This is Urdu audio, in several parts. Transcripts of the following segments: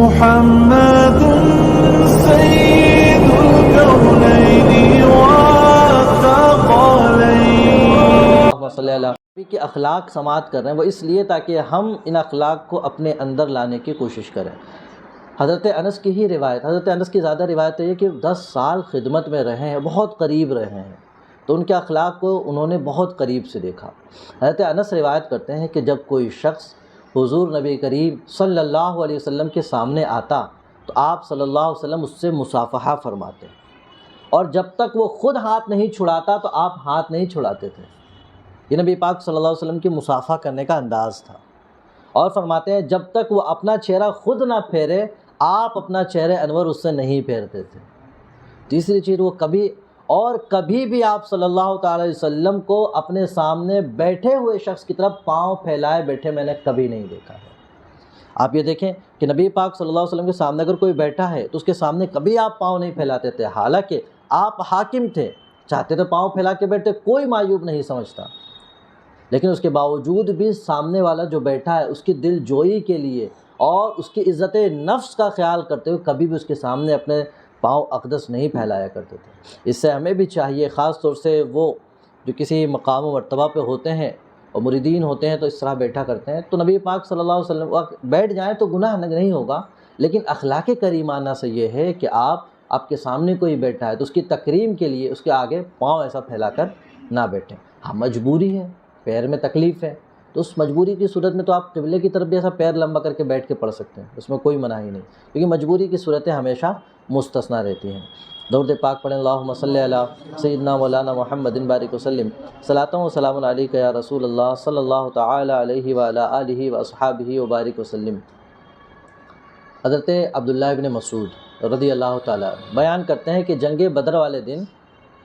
محمد سيد الكونين والثقلين. صلی اللہ کے اخلاق سماعت کر رہے ہیں وہ اس لیے تاکہ ہم ان اخلاق کو اپنے اندر لانے کی کوشش کریں. حضرت انس کی ہی روایت، حضرت انس کی زیادہ روایت ہے کہ 10 سال خدمت میں رہے ہیں، بہت قریب رہے ہیں، تو ان کے اخلاق کو انہوں نے بہت قریب سے دیکھا. حضرت انس روایت کرتے ہیں کہ جب کوئی شخص حضور نبی کریم صلی اللہ علیہ وسلم کے سامنے آتا تو آپ صلی اللہ علیہ وسلم اس سے مصافحہ فرماتے، اور جب تک وہ خود ہاتھ نہیں چھڑاتا تو آپ ہاتھ نہیں چھڑاتے تھے. یہ نبی پاک صلی اللہ علیہ وسلم کی مصافحہ کرنے کا انداز تھا. اور فرماتے ہیں جب تک وہ اپنا چہرہ خود نہ پھیرے آپ اپنا چہرہ انور اس سے نہیں پھیرتے تھے. تیسری چیز، وہ کبھی بھی آپ صلی اللہ تعالی علیہ وسلم کو اپنے سامنے بیٹھے ہوئے شخص کی طرف پاؤں پھیلائے بیٹھے میں نے کبھی نہیں دیکھا ہے. آپ یہ دیکھیں کہ نبی پاک صلی اللہ علیہ وسلم کے سامنے اگر کوئی بیٹھا ہے تو اس کے سامنے کبھی آپ پاؤں نہیں پھیلاتے تھے، حالانکہ آپ حاکم تھے، چاہتے تو پاؤں پھیلا کے بیٹھتے، کوئی معیوب نہیں سمجھتا، لیکن اس کے باوجود بھی سامنے والا جو بیٹھا ہے اس کی دل جوئی کے لیے اور اس کی عزت نفس کا خیال کرتے ہوئے کبھی بھی اس کے سامنے اپنے پاؤں اقدس نہیں پھیلایا کرتے تھے. اس سے ہمیں بھی چاہیے، خاص طور سے وہ جو کسی مقام و مرتبہ پہ ہوتے ہیں اور مریدین ہوتے ہیں تو اس طرح بیٹھا کرتے ہیں، تو نبی پاک صلی اللہ علیہ وسلم بیٹھ جائیں تو گناہ نہیں ہوگا، لیکن اخلاق کریمانہ سے یہ ہے کہ آپ کے سامنے کوئی بیٹھا ہے تو اس کی تکریم کے لیے اس کے آگے پاؤں ایسا پھیلا کر نہ بیٹھیں. ہاں مجبوری ہے، پیر میں تکلیف ہے، تو اس مجبوری کی صورت میں تو آپ قبلے کی طرف بھی ایسا پیر لمبا کر کے بیٹھ کے پڑھ سکتے ہیں، اس میں کوئی منع ہی نہیں، کیونکہ مجبوری کی صورتیں ہمیشہ مستثنیٰ رہتی ہیں. درود پاک پڑھیں. اللہم صلی علی سیدنا مولانا محمد بارک وسلم. صلاۃ و سلام علیک یا رسول اللہ صلی اللہ تعالی علیہ وعلی آلہ واصحابہ وبارک وسلم. حضرت عبداللہ ابن مسعود رضی اللہ تعالیٰ بیان کرتے ہیں کہ جنگ بدر والے دن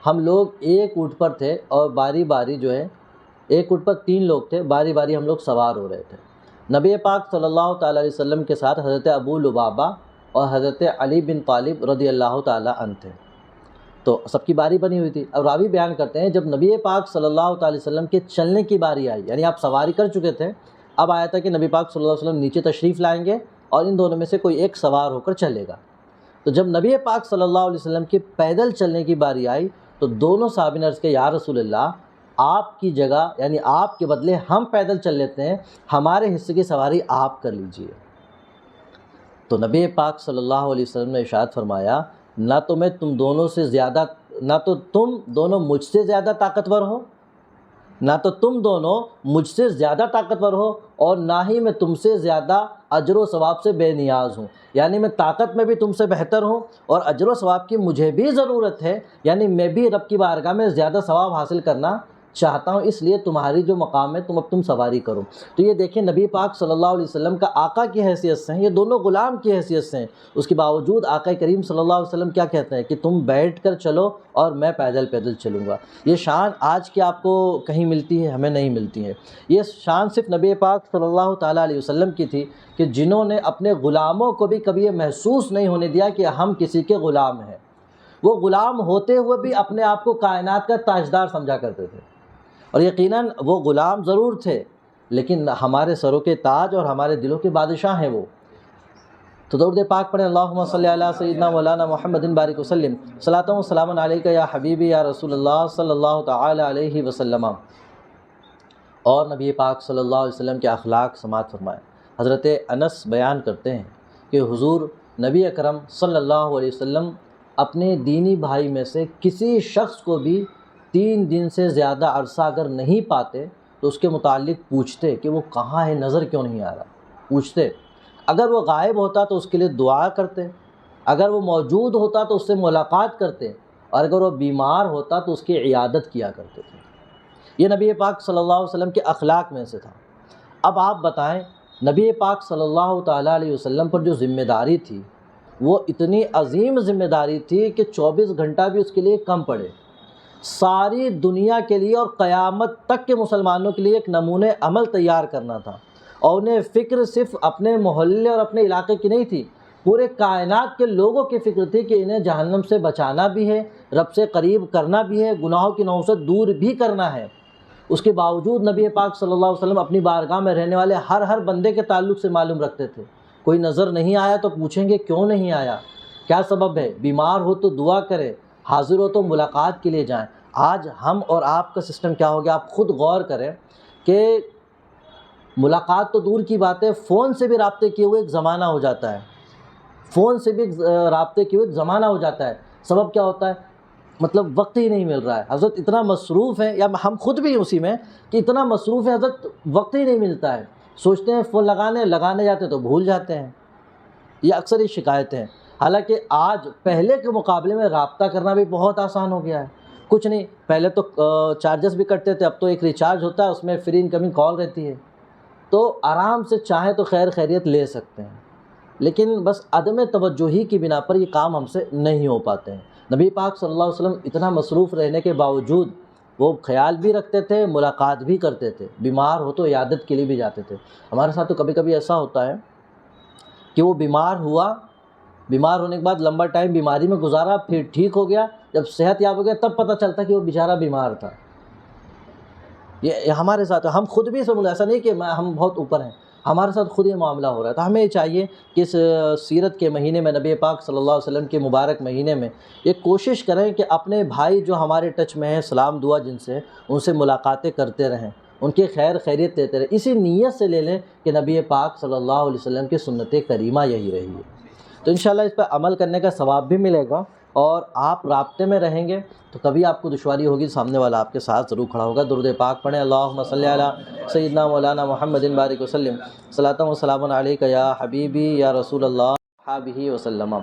ہم لوگ ایک اونٹ پر تھے اور باری باری جو ہے ایک اونٹ پر 3 لوگ تھے، باری باری ہم لوگ سوار ہو رہے تھے. نبی پاک صلی اللہ تعالیٰ علیہ وسلم کے ساتھ حضرت ابو لبابہ اور حضرت علی بن طالب رضی اللہ تعالیٰ عنہ تھے، تو سب کی باری بنی ہوئی تھی. اور راوی بیان کرتے ہیں جب نبی پاک صلی اللہ تعالیٰ علیہ وسلم کے چلنے کی باری آئی، یعنی آپ سواری کر چکے تھے، اب آیا تھا کہ نبی پاک صلی اللہ علیہ وسلم نیچے تشریف لائیں گے اور ان دونوں میں سے کوئی ایک سوار ہو کر چلے گا. تو جب نبی پاک صلی اللہ علیہ وسلم کی پیدل چلنے کی باری آئی تو دونوں صحابہ نے عرض کیا یا رسول اللہ، آپ کی جگہ یعنی آپ کے بدلے ہم پیدل چل لیتے ہیں، ہمارے حصے کی سواری آپ کر لیجئے. تو نبی پاک صلی اللہ علیہ وسلم نے ارشاد فرمایا نہ تو تم دونوں مجھ سے زیادہ طاقتور ہو، نہ تو تم دونوں مجھ سے زیادہ طاقتور ہو، اور نہ ہی میں تم سے زیادہ اجر و ثواب سے بے نیاز ہوں، یعنی میں طاقت میں بھی تم سے بہتر ہوں اور اجر و ثواب کی مجھے بھی ضرورت ہے، یعنی میں بھی رب کی بارگاہ میں زیادہ ثواب حاصل کرنا چاہتا ہوں، اس لیے تمہاری جو مقام ہے تم سواری کرو. تو یہ دیکھیں نبی پاک صلی اللہ علیہ وسلم کا آقا کی حیثیت سے ہیں، یہ دونوں غلام کی حیثیت سے ہیں، اس کے باوجود آقا کریم صلی اللہ علیہ وسلم کیا کہتے ہیں کہ تم بیٹھ کر چلو اور میں پیدل چلوں گا. یہ شان آج کی آپ کو کہیں ملتی ہے؟ ہمیں نہیں ملتی ہے. یہ شان صرف نبی پاک صلی اللہ تعالیٰ علیہ وسلم کی تھی کہ جنہوں نے اپنے غلاموں کو بھی کبھی یہ محسوس نہیں ہونے دیا کہ ہم کسی کے غلام ہیں. وہ غلام ہوتے ہوئے بھی اپنے آپ کو کائنات کا تاجدار سمجھا کرتے تھے، اور یقیناً وہ غلام ضرور تھے لیکن ہمارے سروں کے تاج اور ہمارے دلوں کے بادشاہ ہیں وہ. تو درود پاک پڑھیں. اللہم صلی علی سیدنا مولانا محمد بارک وسلم. صلاۃ و سلام علیک یا حبیبی یا رسول اللہ صلی اللہ تعالی علیہ وسلم. اور نبی پاک صلی اللہ علیہ وسلم کے اخلاق سماعت فرمائے. حضرت انس بیان کرتے ہیں کہ حضور نبی اکرم صلی اللہ علیہ وسلم اپنے دینی بھائی میں سے کسی شخص کو بھی 3 دن سے زیادہ عرصہ اگر نہیں پاتے تو اس کے متعلق پوچھتے کہ وہ کہاں ہے، نظر کیوں نہیں آ رہا، پوچھتے. اگر وہ غائب ہوتا تو اس کے لیے دعا کرتے، اگر وہ موجود ہوتا تو اس سے ملاقات کرتے، اور اگر وہ بیمار ہوتا تو اس کی عیادت کیا کرتے تھے. یہ نبی پاک صلی اللہ علیہ وسلم کے اخلاق میں سے تھا. اب آپ بتائیں نبی پاک صلی اللہ تعالیٰ علیہ وسلم پر جو ذمہ داری تھی وہ اتنی عظیم ذمہ داری تھی کہ 24 گھنٹہ بھی اس کے لیے کم پڑے. ساری دنیا کے لیے اور قیامت تک کے مسلمانوں کے لیے ایک نمونے عمل تیار کرنا تھا، اور انہیں فکر صرف اپنے محلے اور اپنے علاقے کی نہیں تھی، پورے کائنات کے لوگوں کی فکر تھی کہ انہیں جہنم سے بچانا بھی ہے، رب سے قریب کرنا بھی ہے، گناہوں کی نحوست دور بھی کرنا ہے. اس کے باوجود نبی پاک صلی اللہ علیہ وسلم اپنی بارگاہ میں رہنے والے ہر بندے کے تعلق سے معلوم رکھتے تھے کوئی نظر نہیں آیا تو پوچھیں گے کیوں نہیں آیا، کیا سبب ہے، بیمار ہو تو دعا کرے، حاضر ہو تو ملاقات کے لیے جائیں۔ آج ہم اور آپ کا سسٹم کیا ہو گیا، آپ خود غور کریں کہ ملاقات تو دور کی بات ہے، فون سے بھی رابطے کیے ہوئے ایک زمانہ ہو جاتا ہے، فون سے بھی رابطے کیے ہوئے ایک زمانہ ہو جاتا ہے۔ سبب کیا ہوتا ہے، مطلب وقت ہی نہیں مل رہا ہے، حضرت اتنا مصروف ہے، یا ہم خود بھی اسی میں کہ اتنا مصروف ہے حضرت وقت ہی نہیں ملتا ہے، سوچتے ہیں فون لگانے جاتے تو بھول جاتے ہیں، یہ اکثر ہی شکایتیں ہیں۔ حالانکہ آج پہلے کے مقابلے میں رابطہ کرنا بھی بہت آسان ہو گیا ہے، کچھ نہیں، پہلے تو چارجز بھی کٹتے تھے، اب تو ایک ریچارج ہوتا ہے، اس میں فری انکمنگ کال رہتی ہے، تو آرام سے چاہیں تو خیر خیریت لے سکتے ہیں، لیکن بس عدم توجہی کی بنا پر یہ کام ہم سے نہیں ہو پاتے ہیں۔ نبی پاک صلی اللہ علیہ وسلم اتنا مصروف رہنے کے باوجود وہ خیال بھی رکھتے تھے، ملاقات بھی کرتے تھے، بیمار ہو تو عیادت کے لیے بھی جاتے تھے۔ ہمارے ساتھ تو کبھی کبھی ایسا ہوتا ہے کہ وہ بیمار ہوا، بیمار ہونے کے بعد لمبا ٹائم بیماری میں گزارا، پھر ٹھیک ہو گیا، جب صحت یاب ہو گیا تب پتہ چلتا کہ وہ بیچارہ بیمار تھا۔ یہ ہمارے ساتھ، ہم خود بھی سب، ایسا نہیں کہ ہم بہت اوپر ہیں، ہمارے ساتھ خود یہ معاملہ ہو رہا ہے۔ تو ہمیں چاہیے کہ اس سیرت کے مہینے میں، نبی پاک صلی اللہ علیہ وسلم کے مبارک مہینے میں یہ کوشش کریں کہ اپنے بھائی جو ہمارے ٹچ میں ہیں، سلام دعا جن سے، ان سے ملاقاتیں کرتے رہیں، ان کی خیر خیریت دیتے رہیں، اسی نیت سے لے لیں کہ نبی پاک صلی اللہ علیہ وسلم کی سنت کریمہ یہی رہی ہے۔ تو انشاءاللہ اس پہ عمل کرنے کا ثواب بھی ملے گا، اور آپ رابطے میں رہیں گے تو کبھی آپ کو دشواری ہوگی، سامنے والا آپ کے ساتھ ضرور کھڑا ہوگا۔ درود پاک پڑھیں، اللہم صلی علی سیدنا مولانا محمد بارک وسلم، صلاۃ و سلام علیک یا حبیبی یا رسول اللہ صحابہ وسلم۔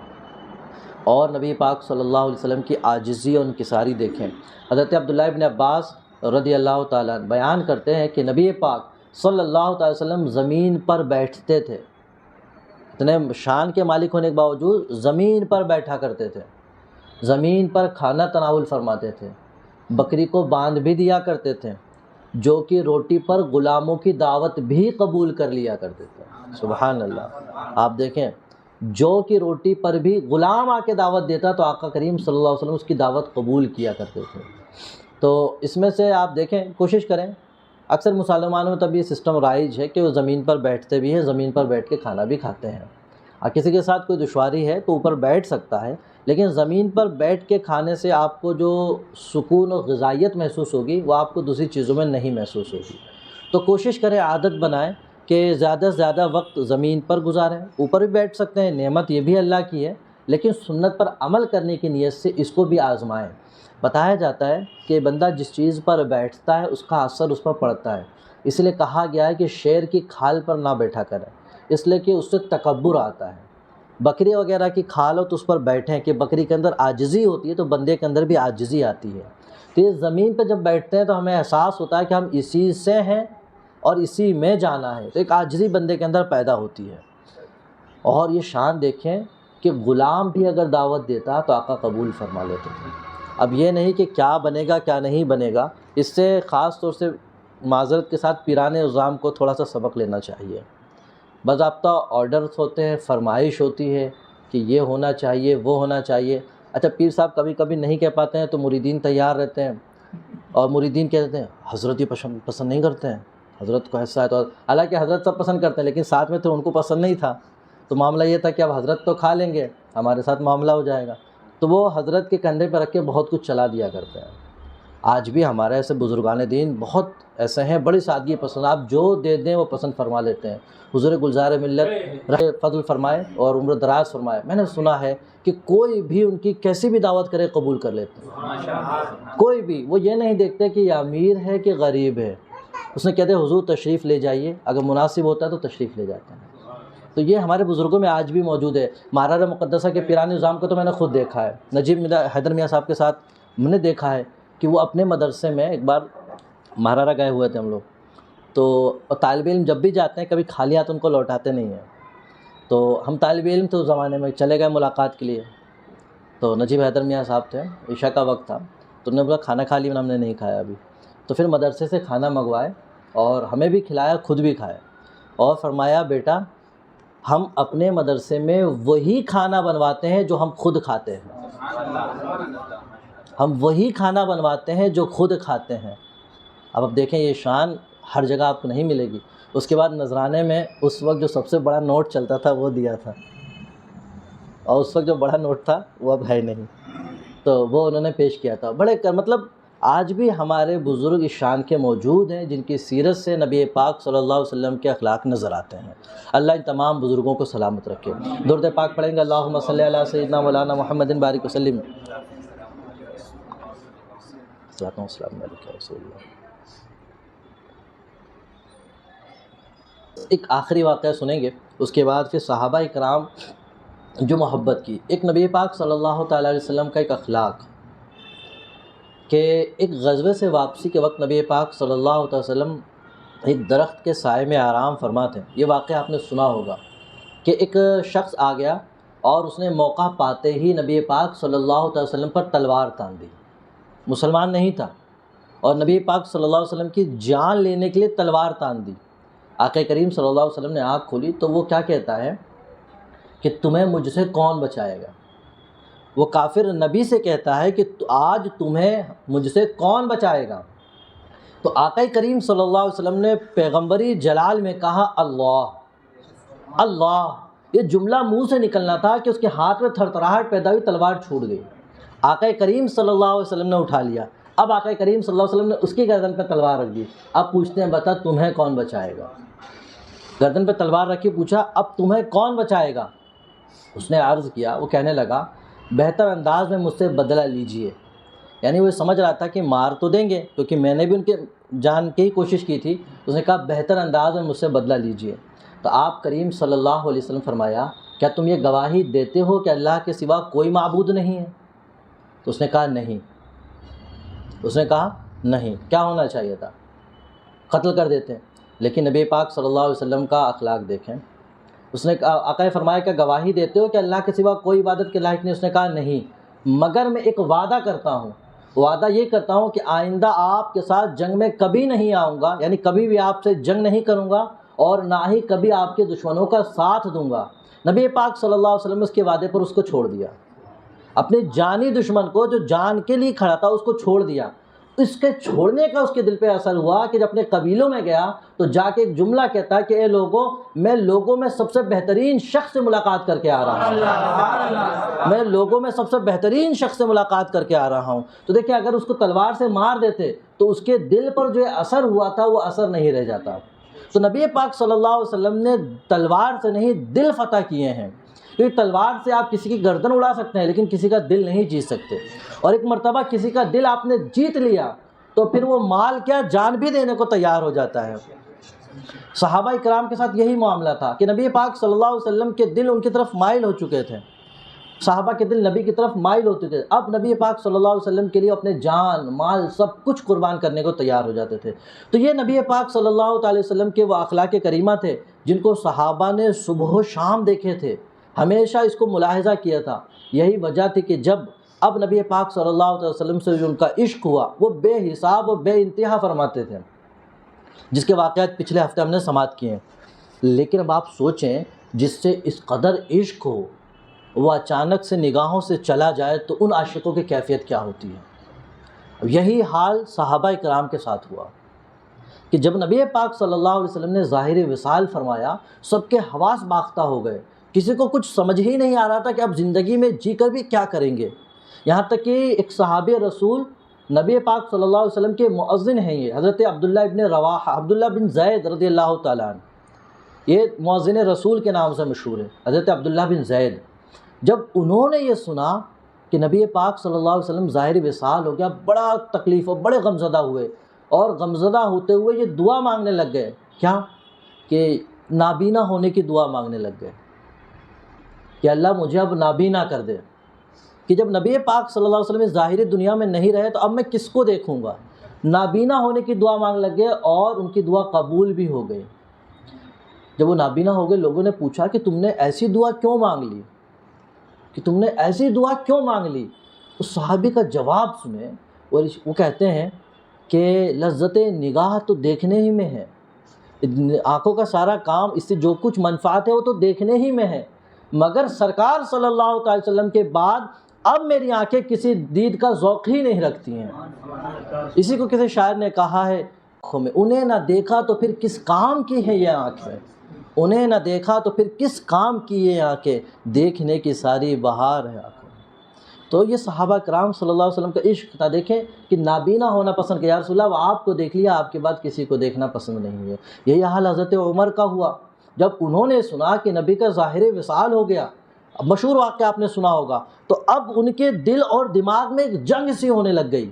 اور نبی پاک صلی اللہ علیہ وسلم کی عاجزی اور انکساری دیکھیں۔ حضرت عبداللہ ابن عباس رضی اللہ تعالیٰ بیان کرتے ہیں کہ نبی پاک صلی اللہ تعالی وسلم زمین پر بیٹھتے تھے، اتنے شان کے مالک ہونے کے باوجود زمین پر بیٹھا کرتے تھے، زمین پر کھانا تناول فرماتے تھے، بکری کو باندھ بھی دیا کرتے تھے، جو کہ روٹی پر غلاموں کی دعوت بھی قبول کر لیا کرتے تھے۔ سبحان اللہ، آپ دیکھیں، جو کہ روٹی پر بھی غلام آ کے دعوت دیتا تو آقا کریم صلی اللہ علیہ وسلم اس کی دعوت قبول کیا کرتے تھے۔ تو اس میں سے آپ دیکھیں، کوشش کریں، اکثر مسلمانوں میں تب یہ سسٹم رائج ہے کہ وہ زمین پر بیٹھتے بھی ہیں، زمین پر بیٹھ کے کھانا بھی کھاتے ہیں۔ کسی کے ساتھ کوئی دشواری ہے تو اوپر بیٹھ سکتا ہے، لیکن زمین پر بیٹھ کے کھانے سے آپ کو جو سکون اور غذائیت محسوس ہوگی وہ آپ کو دوسری چیزوں میں نہیں محسوس ہوگی۔ تو کوشش کریں، عادت بنائیں کہ زیادہ سے زیادہ وقت زمین پر گزاریں، اوپر بھی بیٹھ سکتے ہیں، نعمت یہ بھی اللہ کی ہے، لیکن سنت پر عمل کرنے کی نیت سے اس کو بھی آزمائیں۔ بتایا جاتا ہے کہ بندہ جس چیز پر بیٹھتا ہے اس کا اثر اس پر پڑتا ہے، اس لیے کہا گیا ہے کہ شیر کی کھال پر نہ بیٹھا کریں، اس لیے کہ اس سے تکبر آتا ہے۔ بکری وغیرہ کی کھال ہو تو اس پر بیٹھیں، کہ بکری کے اندر عاجزی ہوتی ہے تو بندے کے اندر بھی عاجزی آتی ہے۔ تو یہ زمین پہ جب بیٹھتے ہیں تو ہمیں احساس ہوتا ہے کہ ہم اسی سے ہیں اور اسی میں جانا ہے، تو ایک عاجزی بندے کے اندر پیدا ہوتی ہے۔ اور یہ شان دیکھیں کہ غلام بھی اگر دعوت دیتا تو آقا قبول فرما لیتے تھے۔ اب یہ نہیں کہ کیا بنے گا کیا نہیں بنے گا، اس سے خاص طور سے معذرت کے ساتھ پیران عظام کو تھوڑا سا سبق لینا چاہیے۔ باضابطہ آرڈرز ہوتے ہیں، فرمائش ہوتی ہے کہ یہ ہونا چاہیے، وہ ہونا چاہیے۔ اچھا، پیر صاحب کبھی کبھی نہیں کہہ پاتے ہیں تو مریدین تیار رہتے ہیں، اور مریدین کہتے ہیں حضرت یہ پسند نہیں کرتے ہیں، حضرت کو ایسا ہے، تو حالانکہ حضرت سب پسند کرتے ہیں لیکن ساتھ میں تو ان کو پسند نہیں تھا، تو معاملہ یہ تھا کہ اب حضرت تو کھا لیں گے، ہمارے ساتھ معاملہ ہو جائے گا، تو وہ حضرت کے کندھے پہ رکھ کے بہت کچھ چلا دیا کرتے ہیں۔ آج بھی ہمارے ایسے بزرگان دین بہت ایسے ہیں، بڑی سادگی پسند، آپ جو دے دیں وہ پسند فرما لیتے ہیں۔ حضور گلزار ملت فضل فرمائے اور عمر دراز فرمائے، میں نے سنا ہے کہ کوئی بھی ان کی کیسی بھی دعوت کرے قبول کر لیتے ہیں، کوئی بھی، وہ یہ نہیں دیکھتے کہ یہ امیر ہے کہ غریب ہے، اس نے کہتے ہیں حضور تشریف لے جائیے، اگر مناسب ہوتا ہے تو تشریف لے جاتے ہیں۔ تو یہ ہمارے بزرگوں میں آج بھی موجود ہے۔ مہاراجہ مقدسہ کے پیران نظام کو تو میں نے خود دیکھا ہے، نجیب حیدر میاں صاحب کے ساتھ میں نے دیکھا ہے کہ وہ اپنے مدرسے میں ایک بار مہاراجہ گئے ہوئے تھے ہم لوگ، تو طالب علم جب بھی جاتے ہیں کبھی خالی ہاتھ ان کو لوٹاتے نہیں ہیں، تو ہم طالب علم تھے اس زمانے میں، چلے گئے ملاقات کے لیے، تو نجیب حیدر میاں صاحب تھے، عشاء کا وقت تھا، تو انہوں نے بولا کھانا کھا لیا، ہم نے نہیں کھایا ابھی، تو پھر مدرسے سے کھانا منگوائے اور ہمیں بھی کھلایا، خود بھی کھائے، اور فرمایا بیٹا ہم اپنے مدرسے میں وہی کھانا بنواتے ہیں جو ہم خود کھاتے ہیں، ہم وہی کھانا بنواتے ہیں جو خود کھاتے ہیں۔ اب دیکھیں یہ شان ہر جگہ آپ کو نہیں ملے گی۔ اس کے بعد نذرانے میں اس وقت جو سب سے بڑا نوٹ چلتا تھا وہ دیا تھا، اور اس وقت جو بڑا نوٹ تھا وہ اب ہے نہیں، تو وہ انہوں نے پیش کیا تھا۔ بڑے مطلب آج بھی ہمارے بزرگ اس شان کے موجود ہیں جن کی سیرت سے نبی پاک صلی اللہ علیہ وسلم کے اخلاق نظر آتے ہیں۔ اللہ ان تمام بزرگوں کو سلامت رکھے۔ درود پاک پڑھیں گے، اللہم صلی علی سیدنا مولانا محمد بارک وسلم۔ السلام علیکم رسول اللہ۔ ایک آخری واقعہ سنیں گے، اس کے بعد پھر صحابہ اکرام جو محبت کی، ایک نبی پاک صلی اللہ تعالیٰ علیہ وسلم کا ایک اخلاق کہ ایک غزوے سے واپسی کے وقت نبی پاک صلی اللہ علیہ وسلم ایک درخت کے سائے میں آرام فرماتے ہیں۔ یہ واقعہ آپ نے سنا ہوگا کہ ایک شخص آ گیا اور اس نے موقع پاتے ہی نبی پاک صلی اللہ علیہ وسلم پر تلوار تان دی۔ مسلمان نہیں تھا اور نبی پاک صلی اللہ علیہ وسلم کی جان لینے کے لیے تلوار تان دی۔ آقا کریم صلی اللہ علیہ وسلم نے آنکھ کھولی تو وہ کیا کہتا ہے کہ تمہیں مجھ سے کون بچائے گا؟ وہ کافر نبی سے کہتا ہے کہ آج تمہیں مجھ سے کون بچائے گا؟ تو آقا کریم صلی اللہ علیہ وسلم نے پیغمبری جلال میں کہا اللہ اللہ۔ یہ جملہ منہ سے نکلنا تھا کہ اس کے ہاتھ میں تھرتھراہٹ پیدا ہوئی، تلوار چھوٹ گئی۔ آقا کریم صلی اللہ علیہ وسلم نے اٹھا لیا۔ اب آقا کریم صلی اللہ علیہ وسلم نے اس کی گردن پہ تلوار رکھ دی۔ اب پوچھتے ہیں بتا تمہیں کون بچائے گا؟ گردن پہ تلوار رکھی، پوچھا اب تمہیں کون بچائے گا؟ اس نے عرض کیا، وہ کہنے لگا بہتر انداز میں مجھ سے بدلہ لیجئے، یعنی وہ سمجھ رہا تھا کہ مار تو دیں گے کیونکہ میں نے بھی ان کے جان کی کوشش کی تھی۔ اس نے کہا بہتر انداز میں مجھ سے بدلہ لیجئے۔ تو آپ کریم صلی اللہ علیہ وسلم فرمایا کیا تم یہ گواہی دیتے ہو کہ اللہ کے سوا کوئی معبود نہیں ہے؟ تو اس نے کہا نہیں۔ اس نے کہا نہیں، کیا ہونا چاہیے تھا؟ قتل کر دیتے۔ لیکن نبی پاک صلی اللہ علیہ وسلم کا اخلاق دیکھیں، اس نے آقا فرمایا کہ گواہی دیتے ہو کہ اللہ کے سوا کوئی عبادت کے لائق نہیں؟ اس نے کہا نہیں، مگر میں ایک وعدہ کرتا ہوں، وعدہ یہ کرتا ہوں کہ آئندہ آپ کے ساتھ جنگ میں کبھی نہیں آؤں گا، یعنی کبھی بھی آپ سے جنگ نہیں کروں گا اور نہ ہی کبھی آپ کے دشمنوں کا ساتھ دوں گا۔ نبی پاک صلی اللہ علیہ وسلم نے اس کے وعدے پر اس کو چھوڑ دیا، اپنے جانی دشمن کو جو جان کے لیے کھڑا تھا اس کو چھوڑ دیا۔ اس کے چھوڑنے کا اس کے دل پہ اثر ہوا کہ جب اپنے قبیلوں میں گیا تو جا کے ایک جملہ کہتا ہے کہ اے لوگوں، میں لوگوں میں سب سے بہترین شخص سے ملاقات کر کے آ رہا ہوں، میں لوگوں میں سب سے بہترین شخص سے ملاقات کر کے آ رہا ہوں۔ تو دیکھیں اگر اس کو تلوار سے مار دیتے تو اس کے دل پر جو اثر ہوا تھا وہ اثر نہیں رہ جاتا۔ تو نبی پاک صلی اللہ علیہ وسلم نے تلوار سے نہیں دل فتح کیے ہیں، کیونکہ تلوار سے آپ کسی کی گردن اڑا سکتے ہیں لیکن کسی کا دل نہیں جیت سکتے، اور ایک مرتبہ کسی کا دل آپ نے جیت لیا تو پھر وہ مال کیا جان بھی دینے کو تیار ہو جاتا ہے۔ صحابہ اکرام کے ساتھ یہی معاملہ تھا کہ نبی پاک صلی اللہ علیہ وسلم کے دل ان کی طرف مائل ہو چکے تھے، صحابہ کے دل نبی کی طرف مائل ہوتے تھے، اب نبی پاک صلی اللہ علیہ وسلم کے لیے اپنے جان مال سب کچھ قربان کرنے کو تیار ہو جاتے تھے۔ تو یہ نبی پاک صلی اللہ علیہ وسلم کے وہ اخلاق کریمہ تھے جن کو صحابہ نے صبح و شام دیکھے تھے، ہمیشہ اس کو ملاحظہ کیا تھا۔ یہی وجہ تھی کہ جب اب نبی پاک صلی اللہ علیہ وسلم سے جو ان کا عشق ہوا وہ بے حساب و بے انتہا فرماتے تھے، جس کے واقعات پچھلے ہفتے ہم نے سماعت کیے ہیں۔ لیکن اب آپ سوچیں جس سے اس قدر عشق ہو وہ اچانک سے نگاہوں سے چلا جائے تو ان عاشقوں کی کیفیت کیا ہوتی ہے۔ اب یہی حال صحابہ اکرام کے ساتھ ہوا کہ جب نبی پاک صلی اللہ علیہ وسلم نے ظاہر وصال فرمایا سب کے حواس باختہ ہو گئے، کسی کو کچھ سمجھ ہی نہیں آ رہا تھا کہ اب زندگی میں جی کر بھی کیا کریں گے۔ یہاں تک کہ ایک صحابی رسول نبی پاک صلی اللہ علیہ وسلم کے مؤذن ہیں، یہ حضرت عبداللہ ابن رواحہ، عبداللہ بن زید رضی اللہ تعالیٰ عنہ، یہ مؤذن رسول کے نام سے مشہور ہے، حضرت عبداللہ بن زید۔ جب انہوں نے یہ سنا کہ نبی پاک صلی اللہ علیہ وسلم ظاہر وصال ہو گیا، بڑا تکلیف اور بڑے غمزدہ ہوئے، اور غمزدہ ہوتے ہوئے یہ دعا مانگنے لگ گئے، کیا کہ نابینا ہونے کی دعا مانگنے لگ گئے کہ اللہ مجھے اب نابینا کر دے، کہ جب نبی پاک صلی اللہ علیہ وسلم ظاہری دنیا میں نہیں رہے تو اب میں کس کو دیکھوں گا۔ نابینا ہونے کی دعا مانگ لگ گئے اور ان کی دعا قبول بھی ہو گئی۔ جب وہ نابینا ہو گئے لوگوں نے پوچھا کہ تم نے ایسی دعا کیوں مانگ لی، کہ تم نے ایسی دعا کیوں مانگ لی؟ اس صحابی کا جواب سنیں، اور وہ کہتے ہیں کہ لذت نگاہ تو دیکھنے ہی میں ہے، آنکھوں کا سارا کام اس سے جو کچھ منفعت ہے وہ تو دیکھنے ہی میں ہے، مگر سرکار صلی اللہ علیہ وسلم کے بعد اب میری آنکھیں کسی دید کا ذوق ہی نہیں رکھتی ہیں۔ اسی کو کسی شاعر نے کہا ہے آنکھوں میں، انہیں نہ دیکھا تو پھر کس کام کی ہے یہ آنکھیں، انہیں نہ دیکھا تو پھر کس کام کی یہ آنکھیں، دیکھنے کی ساری بہار ہے آنکھوں میں۔ تو یہ صحابہ کرام صلی اللہ علیہ وسلم کا عشق تھا۔ دیکھیں کہ نابینا ہونا پسند کیا، یا رسول اللہ آپ کو دیکھ لیا، آپ کے بعد کسی کو دیکھنا پسند نہیں ہے۔ یہی حال حضرت عمر کا ہوا، جب انہوں نے سنا کہ نبی کا ظاہر وصال ہو گیا، مشہور واقعہ آپ نے سنا ہوگا، تو اب ان کے دل اور دماغ میں ایک جنگ سی ہونے لگ گئی۔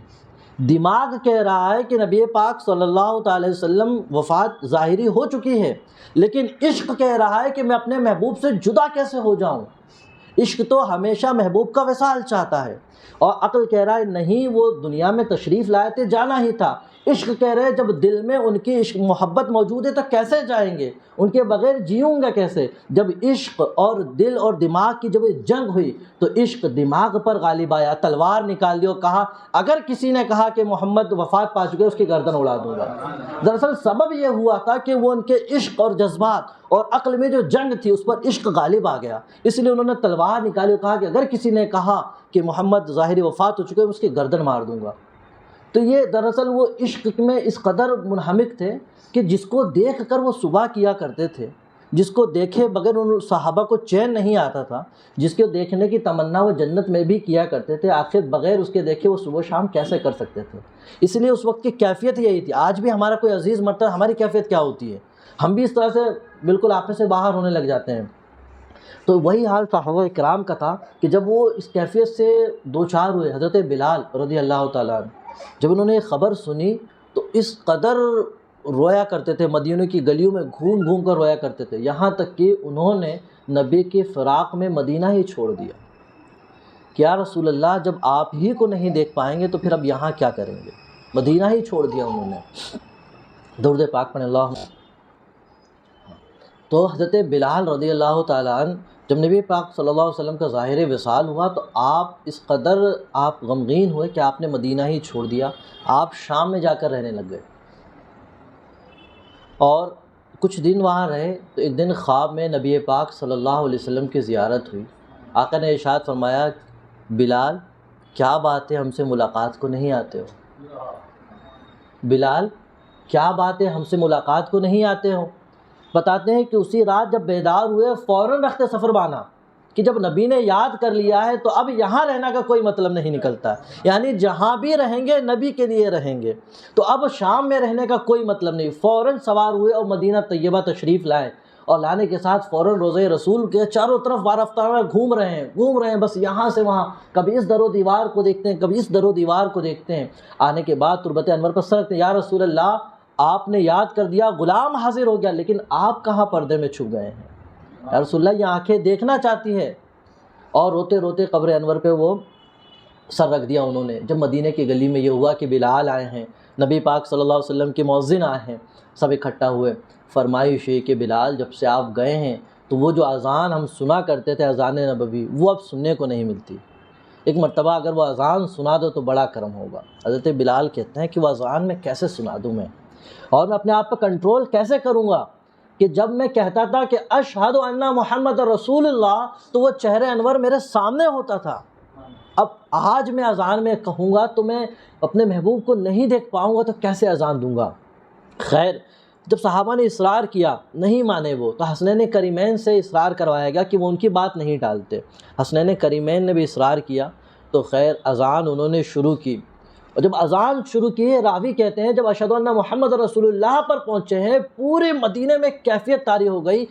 دماغ کہہ رہا ہے کہ نبی پاک صلی اللہ تعالی وسلم وفات ظاہری ہو چکی ہے، لیکن عشق کہہ رہا ہے کہ میں اپنے محبوب سے جدا کیسے ہو جاؤں۔ عشق تو ہمیشہ محبوب کا وصال چاہتا ہے، اور عقل کہہ رہا ہے نہیں، وہ دنیا میں تشریف لائے تھے، جانا ہی تھا۔ عشق کہہ رہے جب دل میں ان کی عشق محبت موجود ہے تو کیسے جائیں گے، ان کے بغیر جیوں گا کیسے۔ جب عشق اور دل اور دماغ کی جب جنگ ہوئی تو عشق دماغ پر غالب آیا، تلوار نکال دی اور کہا اگر کسی نے کہا کہ محمد وفات پا چکے اس کی گردن اڑا دوں گا۔ دراصل سبب یہ ہوا تھا کہ وہ ان کے عشق اور جذبات اور عقل میں جو جنگ تھی اس پر عشق غالب آ گیا، اس لیے انہوں نے تلوار نکالی اور کہا کہ اگر کسی نے کہا کہ محمد ظاہری وفات ہو چکے اس کی گردن مار دوں گا۔ تو یہ دراصل وہ عشق میں اس قدر منہمک تھے کہ جس کو دیکھ کر وہ صبح کیا کرتے تھے، جس کو دیکھے بغیر ان صحابہ کو چین نہیں آتا تھا، جس کو دیکھنے کی تمنا وہ جنت میں بھی کیا کرتے تھے، آخر بغیر اس کے دیکھے وہ صبح شام کیسے کر سکتے تھے۔ اس لیے اس وقت کی کیفیت یہی تھی۔ آج بھی ہمارا کوئی عزیز مرتا ہے، ہماری کیفیت کیا ہوتی ہے؟ ہم بھی اس طرح سے بالکل آپے سے باہر ہونے لگ جاتے ہیں۔ تو وہی حال صحابہ کرام کا تھا کہ جب وہ اس کیفیت سے دوچار ہوئے، حضرت بلال رضی اللہ تعالیٰ عنہ جب انہوں نے یہ خبر سنی تو اس قدر رویا کرتے تھے، مدینہ کی گلیوں میں گھوم گھوم کر رویا کرتے تھے، یہاں تک کہ انہوں نے نبی کے فراق میں مدینہ ہی چھوڑ دیا کہ یا رسول اللہ جب آپ ہی کو نہیں دیکھ پائیں گے تو پھر اب یہاں کیا کریں گے، مدینہ ہی چھوڑ دیا انہوں نے۔ درود پاک پڑھیں اللہ۔ تو حضرت بلال رضی اللہ تعالیٰ عنہ جب نبی پاک صلی اللہ علیہ وسلم کا ظاہر وصال ہوا تو آپ اس قدر آپ غمگین ہوئے کہ آپ نے مدینہ ہی چھوڑ دیا، آپ شام میں جا کر رہنے لگ گئے، اور کچھ دن وہاں رہے۔ تو ایک دن خواب میں نبی پاک صلی اللہ علیہ وسلم کی زیارت ہوئی۔ آقا نے ارشاد فرمایا بلال کیا بات ہے ہم سے ملاقات کو نہیں آتے ہو، بلال کیا بات ہے ہم سے ملاقات کو نہیں آتے ہو۔ بتاتے ہیں کہ اسی رات جب بیدار ہوئے فوراً رخت سفر باندھا کہ جب نبی نے یاد کر لیا ہے تو اب یہاں رہنا کا کوئی مطلب نہیں نکلتا، یعنی جہاں بھی رہیں گے نبی کے لیے رہیں گے، تو اب شام میں رہنے کا کوئی مطلب نہیں۔ فوراً سوار ہوئے اور مدینہ طیبہ تشریف لائے، اور لانے کے ساتھ فوراً روضہ رسول کے چاروں طرف وارفتہ گھوم رہے ہیں بس یہاں سے وہاں، کبھی اس در و دیوار کو دیکھتے ہیں کبھی اس در و دیوار کو دیکھتے ہیں۔ آنے کے بعد تربت انور پر سرکتے ہیں، یا رسول اللہ آپ نے یاد کر دیا، غلام حاضر ہو گیا، لیکن آپ کہاں پردے میں چھپ گئے ہیں؟ یا رسول اللہ یہ آنکھیں دیکھنا چاہتی ہے۔ اور روتے روتے قبر انور پہ وہ سر رکھ دیا انہوں نے۔ جب مدینہ کی گلی میں یہ ہوا کہ بلال آئے ہیں، نبی پاک صلی اللہ علیہ وسلم کے مؤذن آئے ہیں، سب اکٹھا ہوئے، فرمائش ہے کہ بلال جب سے آپ گئے ہیں تو وہ جو اذان ہم سنا کرتے تھے اذان نبوی وہ اب سننے کو نہیں ملتی، ایک مرتبہ اگر وہ اذان سنا دو تو بڑا کرم ہوگا۔ حضرت بلال کہتے ہیں کہ وہ اذان میں کیسے سنا دوں میں، اور میں اپنے آپ پہ کنٹرول کیسے کروں گا کہ جب میں کہتا تھا کہ اشہد ان محمد رسول اللہ تو وہ چہرے انور میرے سامنے ہوتا تھا، اب آج میں اذان میں کہوں گا تو میں اپنے محبوب کو نہیں دیکھ پاؤں گا تو کیسے اذان دوں گا۔ خیر جب صحابہ نے اصرار کیا نہیں مانے وہ، تو حسنین کریمین سے اصرار کروایا گیا کہ وہ ان کی بات نہیں ٹالتے۔ حسنین کریمین نے بھی اصرار کیا تو خیر اذان انہوں نے شروع کی، اور جب اذان شروع کی راوی کہتے ہیں جب اشہد ان محمد رسول اللہ پر پہنچے ہیں پورے مدینے میں کیفیت طاری ہو گئی،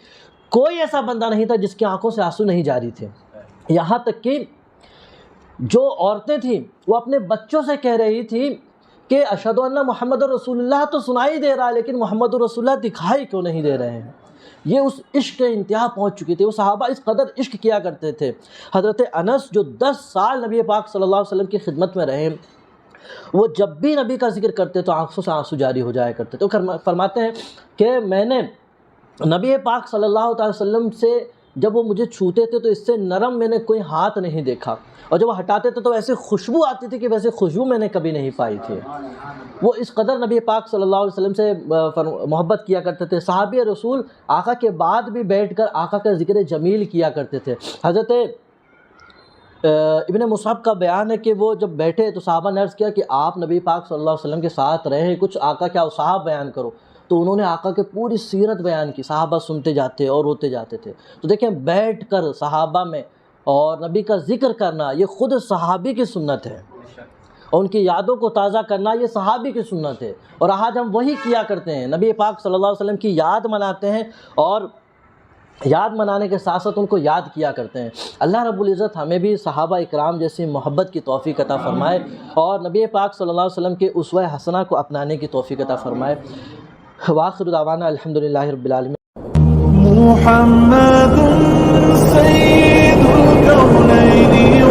کوئی ایسا بندہ نہیں تھا جس کی آنکھوں سے آنسو نہیں جاری تھے، یہاں تک کہ جو عورتیں تھیں وہ اپنے بچوں سے کہہ رہی تھی کہ اشہد ان محمد رسول اللہ تو سنائی دے رہا لیکن محمد رسول اللہ دکھائی کیوں نہیں دے رہے ہیں۔ یہ اس عشق کے انتہا پہنچ چکی تھی، وہ صحابہ اس قدر عشق کیا کرتے تھے۔ حضرت انس جو 10 سال نبی پاک صلی اللہ علیہ وسلم کی خدمت میں رہے، وہ جب بھی نبی کا ذکر کرتے تو آنکھوں سے آنسو جاری ہو جایا کرتے، تو فرماتے ہیں کہ میں نے نبی پاک صلی اللہ علیہ وسلم سے جب وہ مجھے چھوتے تھے تو اس سے نرم میں نے کوئی ہاتھ نہیں دیکھا، اور جب وہ ہٹاتے تھے تو ایسے خوشبو آتی تھی کہ ویسے خوشبو میں نے کبھی نہیں پائی تھی۔ وہ اس قدر نبی پاک صلی اللہ علیہ وسلم سے محبت کیا کرتے تھے۔ صحابی رسول آقا کے بعد بھی بیٹھ کر آقا کا ذکر جمیل کیا کرتے تھے۔ حضرت ابن مصعب کا بیان ہے کہ وہ جب بیٹھے تو صحابہ نے عرض کیا کہ آپ نبی پاک صلی اللہ علیہ وسلم کے ساتھ رہے، کچھ آقا کیا اوصاف بیان کرو، تو انہوں نے آقا کے پوری سیرت بیان کی، صحابہ سنتے جاتے اور روتے جاتے تھے۔ تو دیکھیں بیٹھ کر صحابہ میں اور نبی کا ذکر کرنا یہ خود صحابی کی سنت ہے، اور ان کی یادوں کو تازہ کرنا یہ صحابی کی سنت ہے، اور آج ہم وہی کیا کرتے ہیں، نبی پاک صلی اللہ علیہ وسلم کی یاد مناتے ہیں، اور یاد منانے کے ساتھ ساتھ ان کو یاد کیا کرتے ہیں۔ اللہ رب العزت ہمیں بھی صحابہ اکرام جیسی محبت کی توفیق عطا فرمائے، اور نبی پاک صلی اللہ علیہ وسلم کے اسوہ حسنہ کو اپنانے کی توفیق عطا فرمائے۔ وآخر دعوانا الحمدللہ رب العالمین۔ محمد سید الکونین